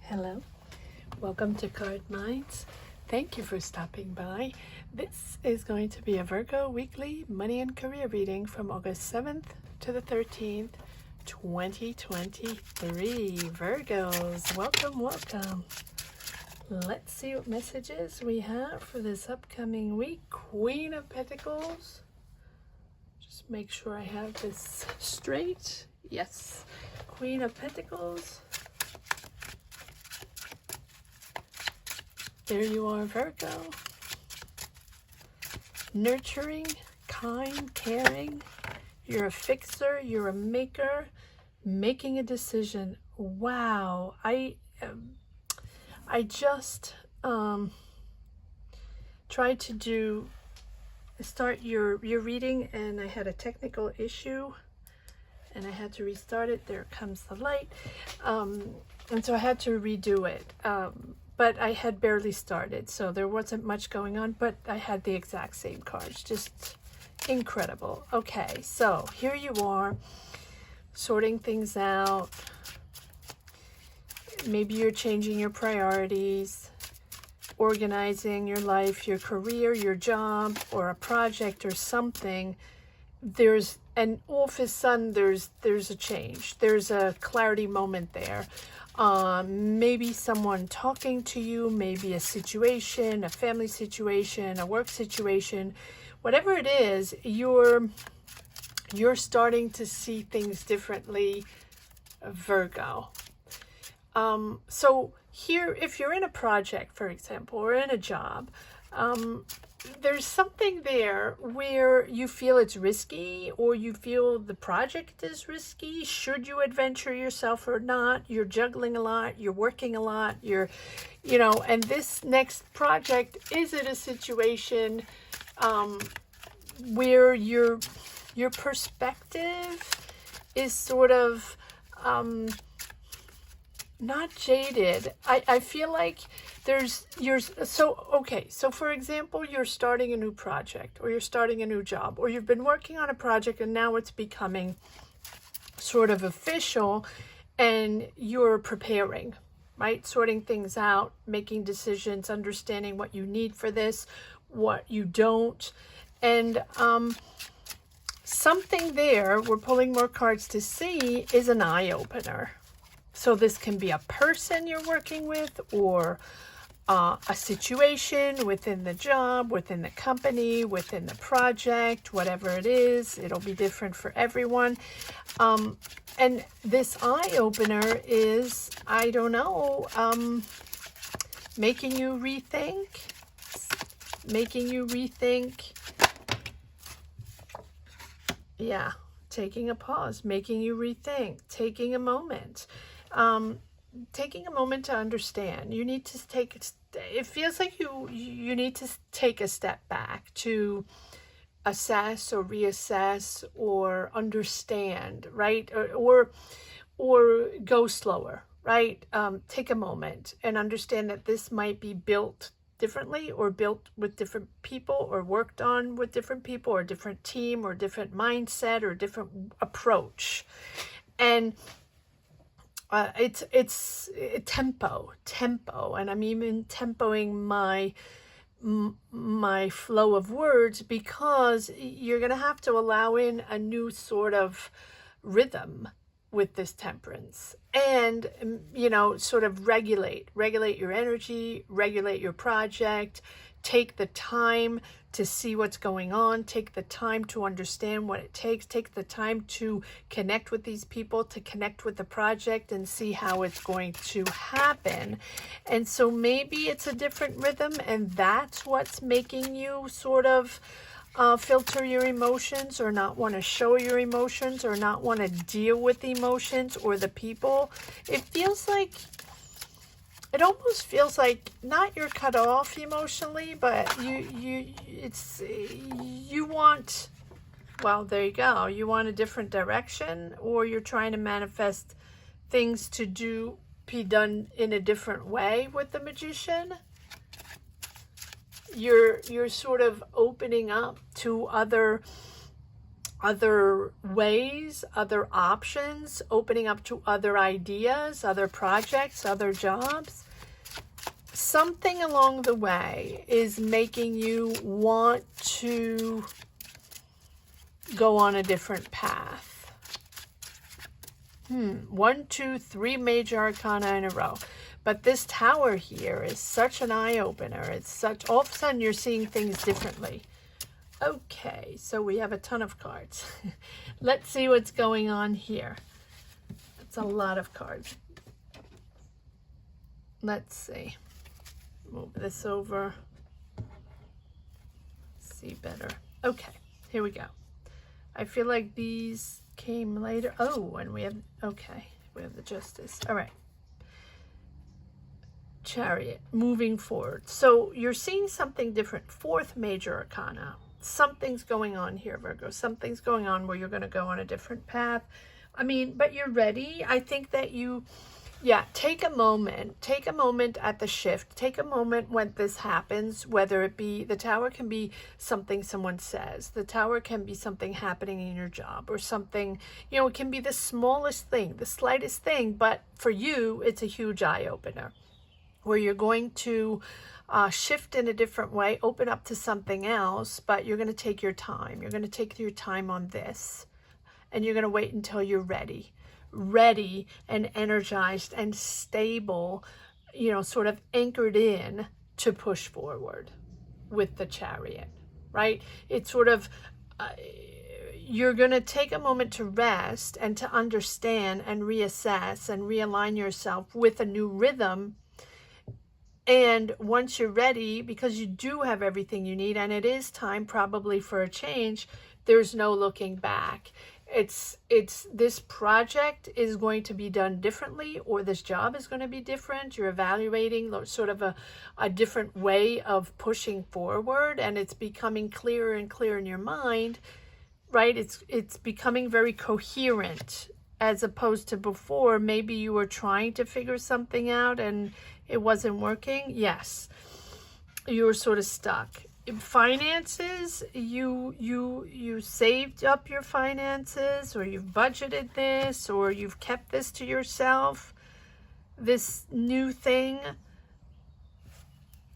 Hello, welcome to Card Minds. Thank you for stopping by. This is going to be a Virgo weekly money and career reading from August 7th to the 13th, 2023. Virgos, welcome. Let's see what messages we have for this upcoming week. Queen of Pentacles. Just make sure I have this straight. Yes, Queen of Pentacles. There you are, Virgo. Nurturing, kind, caring. You're a fixer, you're a maker, making a decision. Wow. I just tried to start your reading, and I had a technical issue and I had to restart it. There comes the light. And so I had to redo it. But I had barely started, so there wasn't much going on, but I had the exact same cards. Just incredible. Okay, so here you are, sorting things out. Maybe you're changing your priorities, organizing your life, your career, your job, or a project or something. And all of a sudden there's a change. There's a clarity moment there. Maybe someone talking to you, maybe a situation, a family situation, a work situation, whatever it is, you're starting to see things differently, Virgo. So here, if you're in a project, for example, or in a job, there's something there where you feel it's risky, or you feel the project is risky. Should you adventure yourself or not? You're juggling a lot, you're working a lot, and this next project, is it a situation where your perspective is sort of not jaded. I feel like so for example, you're starting a new project, or you're starting a new job, or you've been working on a project and now it's becoming sort of official, and you're preparing, right? Sorting things out, making decisions, understanding what you need for this, what you don't. And something there, we're pulling more cards to see, is an eye-opener. So this can be a person you're working with, or a situation within the job, within the company, within the project, whatever it is. It'll be different for everyone. And this eye-opener is, I don't know, making you rethink. Yeah, taking a pause, making you rethink, taking a moment. Taking a moment to understand. You need to it feels like you need to take a step back to assess or reassess or understand, right? Or go slower, right? Take a moment and understand that this might be built differently, or built with different people, or worked on with different people, or a different team, or different mindset, or different approach. And it's tempo, and I'm even tempoing my flow of words, because you're going to have to allow in a new sort of rhythm with this temperance, and sort of regulate your energy, regulate your project. Take the time to see what's going on, take the time to understand what it takes, take the time to connect with these people, to connect with the project, and see how it's going to happen. And so maybe it's a different rhythm, and that's what's making you sort of filter your emotions, or not want to show your emotions, or not want to deal with the emotions or the people. It almost feels like not you're cut off emotionally, but you want, well, there you go. You want a different direction, or you're trying to manifest things to be done in a different way with the Magician. You're sort of opening up to other other ways, other options, opening up to other ideas, other projects, other jobs. Something along the way is making you want to go on a different path. 1, 2, 3 major arcana in a row. But this Tower here is such an eye-opener. It's such, all of a sudden you're seeing things differently. Okay, so we have a ton of cards. Let's see what's going on here. It's a lot of cards. Let's see. Move this over. See better. Okay, here we go. I feel like these came later. Oh, and we have, okay, we have the Justice. All right. Chariot, moving forward. So you're seeing something different. 4th major arcana. Something's going on here, Virgo. Something's going on where you're going to go on a different path. I mean, but you're ready. I think that you, yeah, take a moment at the shift. Take a moment when this happens, whether it be, the Tower can be something someone says. The Tower can be something happening in your job or something, you know, it can be the smallest thing, the slightest thing, but for you, it's a huge eye-opener where you're going to shift in a different way, open up to something else, but you're going to take your time. You're going to take your time on this, and you're going to wait until you're ready and energized and stable, you know, sort of anchored in to push forward with the Chariot, right? It's sort of, you're going to take a moment to rest and to understand and reassess and realign yourself with a new rhythm. And once you're ready, because you do have everything you need, and it is time probably for a change, there's no looking back. It's this project is going to be done differently, or this job is going to be different. You're evaluating sort of a different way of pushing forward, and it's becoming clearer and clearer in your mind, right? It's becoming very coherent, as opposed to before. Maybe you were trying to figure something out and it wasn't working. Yes, you were sort of stuck. Finances, you saved up your finances, or you've budgeted this, or you've kept this to yourself, this new thing.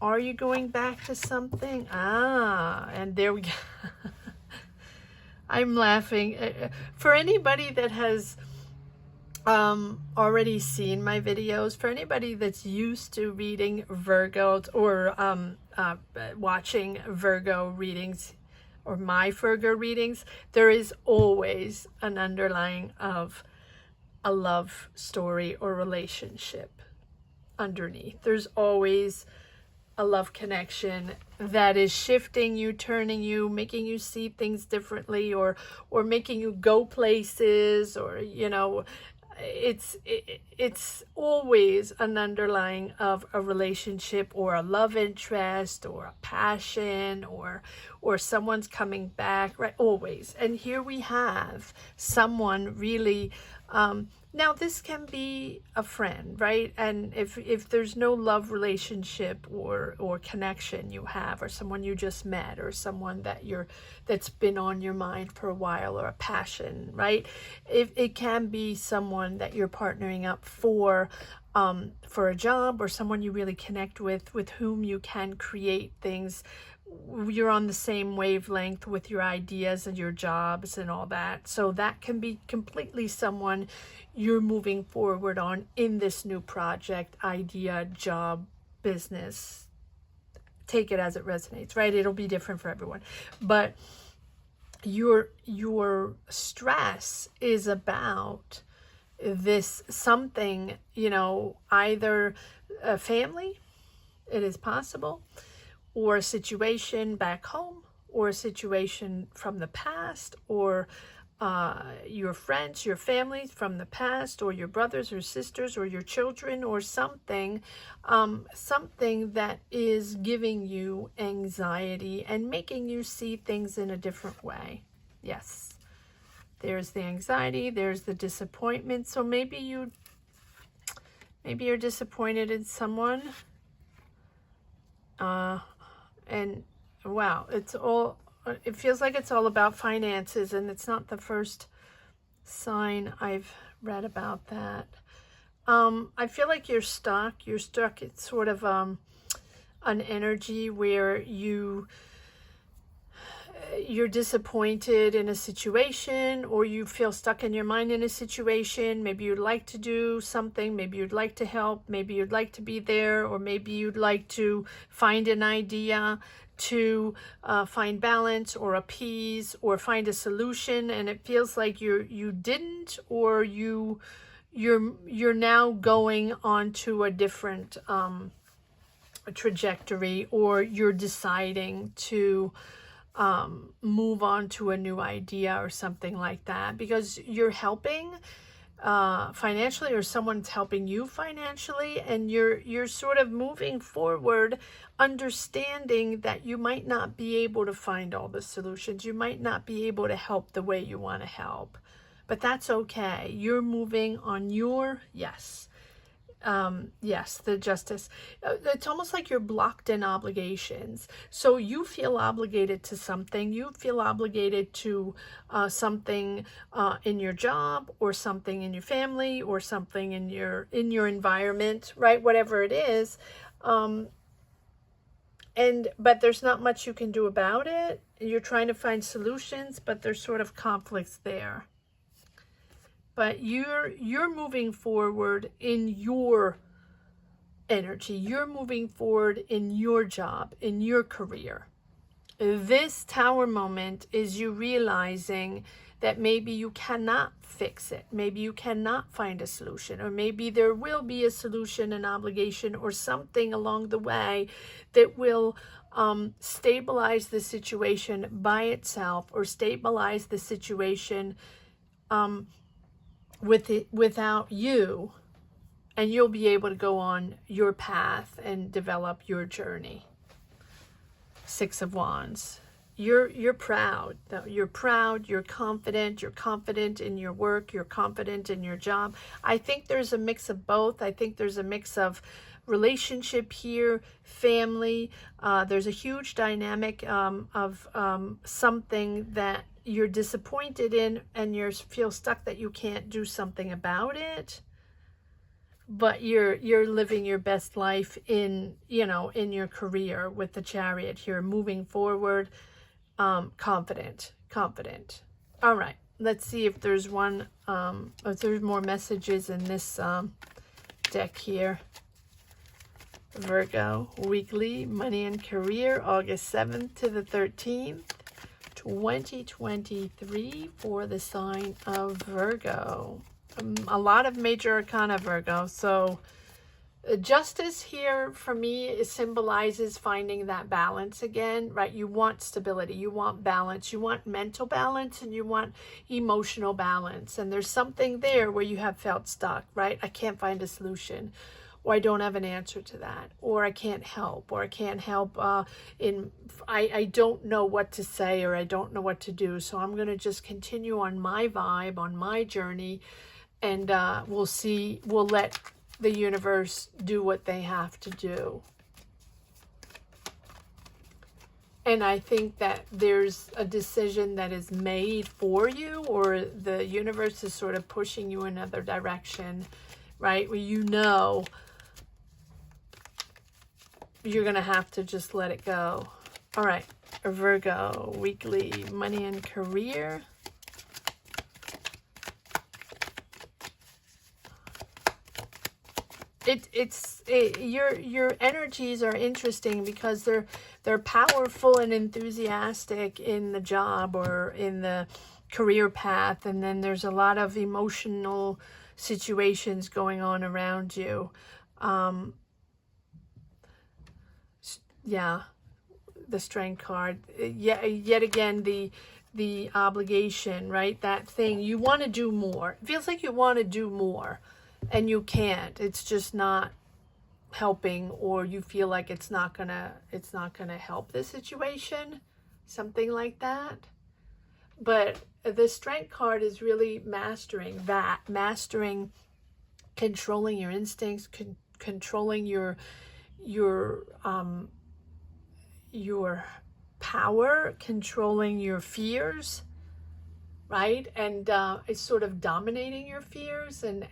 Are you going back to something? And there we go. I'm laughing. For anybody that has already seen my videos, for anybody that's used to reading Virgo or watching Virgo readings or my Virgo readings, there is always an underlying of a love story or relationship underneath. There's always a love connection that is shifting you, turning you, making you see things differently, or making you go places, or, you know, it's always an underlying of a relationship, or a love interest, or a passion, or someone's coming back, right? Always. And here we have someone really, now this can be a friend, right? And if there's no love relationship or connection you have, or someone you just met, or someone that's been on your mind for a while, or a passion, right? It can be someone that you're partnering up for a job, or someone you really connect with whom you can create things. You're on the same wavelength with your ideas and your jobs and all that. So that can be completely someone you're moving forward on in this new project, idea, job, business. Take it as it resonates, right? It'll be different for everyone. But your stress is about this something, you know, either a family, it is possible, or a situation back home, or a situation from the past, or your friends, your family from the past, or your brothers or sisters, or your children, or something that is giving you anxiety and making you see things in a different way. Yes, there's the anxiety, there's the disappointment. So maybe you're disappointed in someone, and wow, it's all it feels like it's all about finances, and it's not the first sign I've read about that. I feel like you're stuck. It's sort of an energy where you're disappointed in a situation, or you feel stuck in your mind in a situation. Maybe you'd like to do something, maybe you'd like to help, maybe you'd like to be there, or maybe you'd like to find an idea to find balance or appease or find a solution, and it feels like you didn't, or you're now going on to a different trajectory, or you're deciding to move on to a new idea or something like that, because you're helping financially, or someone's helping you financially, and you're sort of moving forward, understanding that you might not be able to find all the solutions, you might not be able to help the way you want to help, but that's okay. You're moving on your yes, the justice. It's almost like you're blocked in obligations. So you feel obligated to something. You feel obligated to something in your job, or something in your family, or something in your environment, right? Whatever it is. But there's not much you can do about it. You're trying to find solutions, but there's sort of conflicts there. But you're moving forward in your energy. You're moving forward in your job, in your career. This Tower moment is you realizing that maybe you cannot fix it. Maybe you cannot find a solution, or maybe there will be a solution, an obligation, or something along the way that will stabilize the situation by itself, or stabilize the situation without you, and you'll be able to go on your path and develop your journey. Six of Wands. You're proud. You're proud, you're confident in your work, you're confident in your job. I think there's a mix of both. I think there's a mix of relationship here, family. There's a huge dynamic of something that you're disappointed in, and you feel stuck that you can't do something about it, but you're living your best life in your career with the Chariot here, moving forward, confident. All right, let's see if there's if there's more messages in this deck here. Virgo weekly money and career, August 7th to the 13th. 2023 for the sign of Virgo. A lot of major arcana, Virgo. So justice here for me symbolizes finding that balance again, right? You want stability, you want balance, you want mental balance, and you want emotional balance. And there's something there where you have felt stuck, right? I can't find a solution, or I don't have an answer to that, or I can't help, I don't know what to say, or I don't know what to do. So I'm going to just continue on my vibe, on my journey, and we'll let the universe do what they have to do. And I think that there's a decision that is made for you, or the universe is sort of pushing you in another direction, right? Where you're going to have to just let it go. All right, Virgo weekly money and career. Your energies are interesting because they're powerful and enthusiastic in the job or in the career path, and then there's a lot of emotional situations going on around you. Yeah, the Strength card. Yet again, the obligation, right? That thing, you want to do more. It feels like you want to do more, and you can't. It's just not helping, or you feel like it's not gonna help the situation, something like that. But the Strength card is really mastering controlling your instincts, controlling your power, controlling your fears, right? And it's sort of dominating your fears, and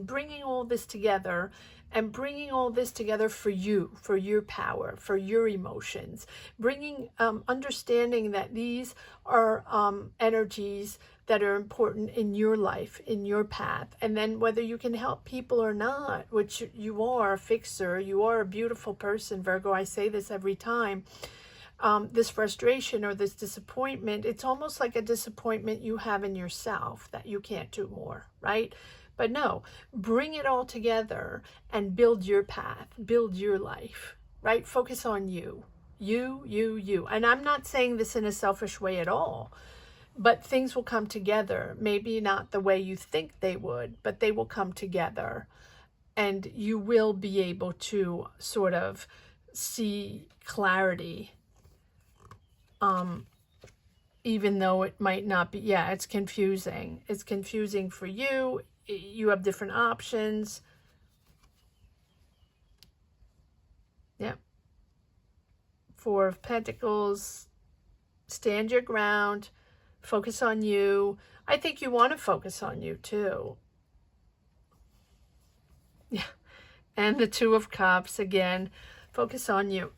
bringing all this together, and bringing all this together for you, for your power, for your emotions, bringing understanding that these are energies that are important in your life, in your path. And then whether you can help people or not, which you are a fixer, you are a beautiful person, Virgo, I say this every time. This frustration or this disappointment, it's almost like a disappointment you have in yourself that you can't do more, right? But no, bring it all together and build your path, build your life, right? Focus on you, you. And I'm not saying this in a selfish way at all, but things will come together. Maybe not the way you think they would, but they will come together, and you will be able to sort of see clarity. Even though it might not be, yeah, it's confusing. It's confusing for you. You have different options. Yeah. Four of Pentacles. Stand your ground. Focus on you. I think you want to focus on you too. Yeah. And the Two of Cups again. Focus on you.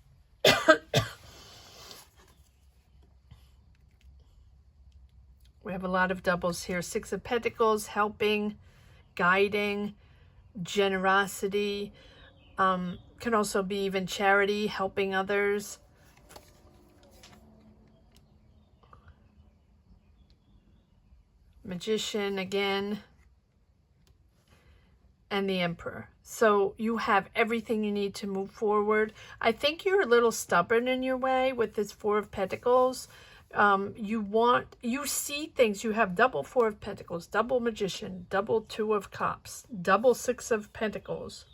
We have a lot of doubles here. Six of Pentacles, helping, guiding, generosity. Can also be even charity, helping others. Magician again. And the Emperor. So you have everything you need to move forward. I think you're a little stubborn in your way with this Four of Pentacles. You see things. You have double Four of Pentacles, double Magician, double Two of Cups, double Six of Pentacles.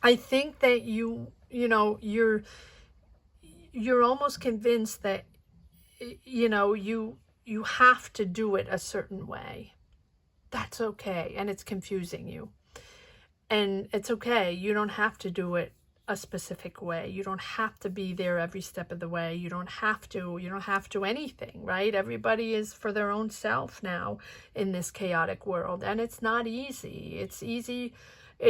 I think that you're almost convinced that, you have to do it a certain way. That's okay. And it's confusing you. And it's okay. You don't have to do it a specific way. You don't have to be there every step of the way. You don't have to anything, right? Everybody is for their own self now in this chaotic world, and it's not easy. It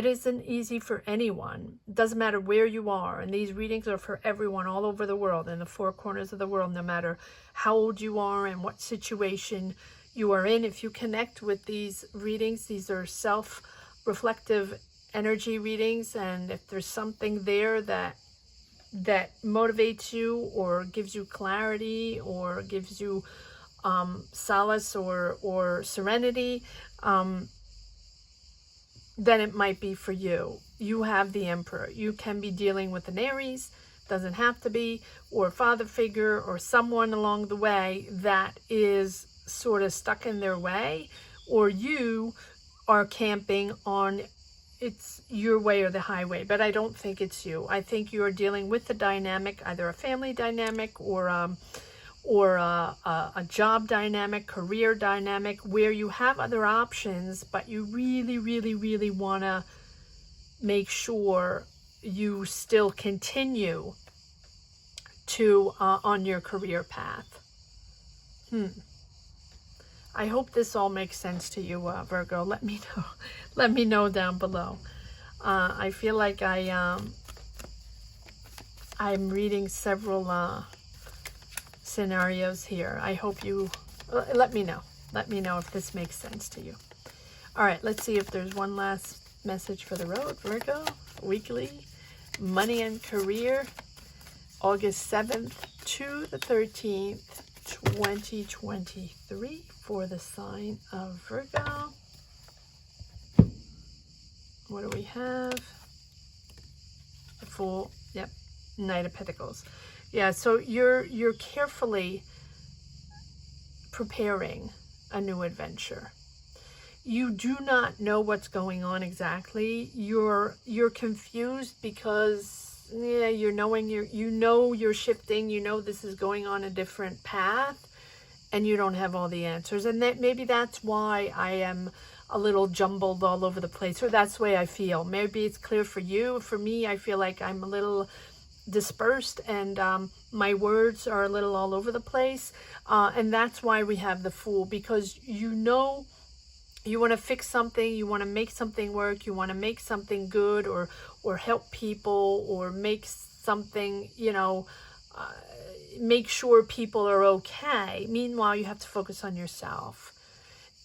isn't easy for anyone. It doesn't matter where you are, and these readings are for everyone all over the world, in the four corners of the world, no matter how old you are and what situation you are in. If you connect with these readings, these are self-reflective energy readings, and if there's something there that motivates you or gives you clarity or gives you solace or serenity, then it might be for you. You have the Emperor. You can be dealing with an Aries, doesn't have to be, or a father figure or someone along the way that is sort of stuck in their way, or you are camping on it's your way or the highway. But I don't think it's you. I think you're dealing with the dynamic, either a family dynamic or a job dynamic, career dynamic, where you have other options, but you really, really, really want to make sure you still continue to on your career path. I hope this all makes sense to you, Virgo. Let me know. Let me know down below. I feel like I'm reading several scenarios here. I hope you let me know. Let me know if this makes sense to you. All right, let's see if there's one last message for the road, Virgo. Weekly money and career, August 7th to the 13th, 2023 for the sign of Virgo. What do we have? The Fool. Yep. Knight of Pentacles. Yeah, so you're carefully preparing a new adventure. You do not know what's going on exactly. You're confused because you're knowing you're shifting, this is going on a different path, and you don't have all the answers. And that maybe that's why I am a little jumbled all over the place, or that's the way I feel. Maybe it's clear for you. For me, I feel like I'm a little dispersed, and my words are a little all over the place, and that's why we have the Fool, because you know you want to fix something, you want to make something work, you want to make something good, or help people, or make something, you know, make sure people are okay. Meanwhile, you have to focus on yourself.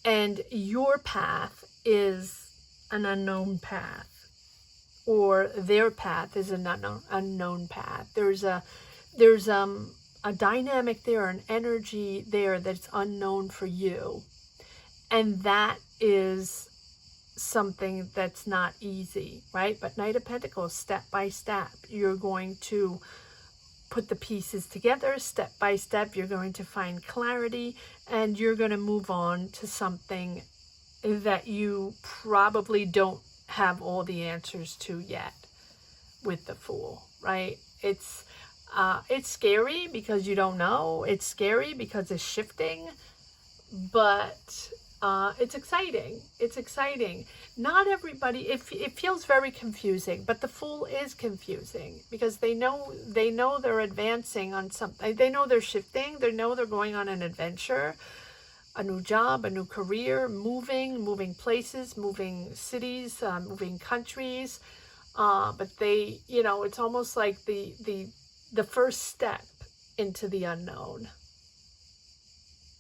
And your path is an unknown path, or their path is an unknown path. There's a dynamic there, an energy there that's unknown for you. And that is something that's not easy, right? But Knight of Pentacles, step by step, you're going to put the pieces together, step by step. You're going to find clarity, and you're going to move on to something that you probably don't have all the answers to yet with the Fool, right? It's scary because you don't know. It's scary because it's shifting, but it's exciting. It's exciting. Not everybody, it feels very confusing, but the Fool is confusing because they know they're advancing on something. They know they're shifting. They know they're going on an adventure, a new job, a new career, moving places, moving cities, moving countries. But they, you know, it's almost like the first step into the unknown.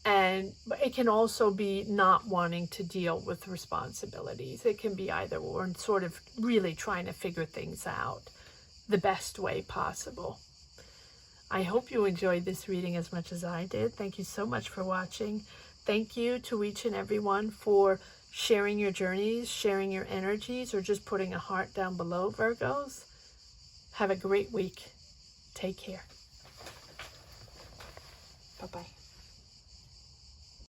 And it can also be not wanting to deal with responsibilities. It can be either or, and sort of really trying to figure things out the best way possible. I hope you enjoyed this reading as much as I did. Thank you so much for watching. Thank you to each and every one for sharing your journeys, sharing your energies, or just putting a heart down below, Virgos. Have a great week. Take care. Bye-bye.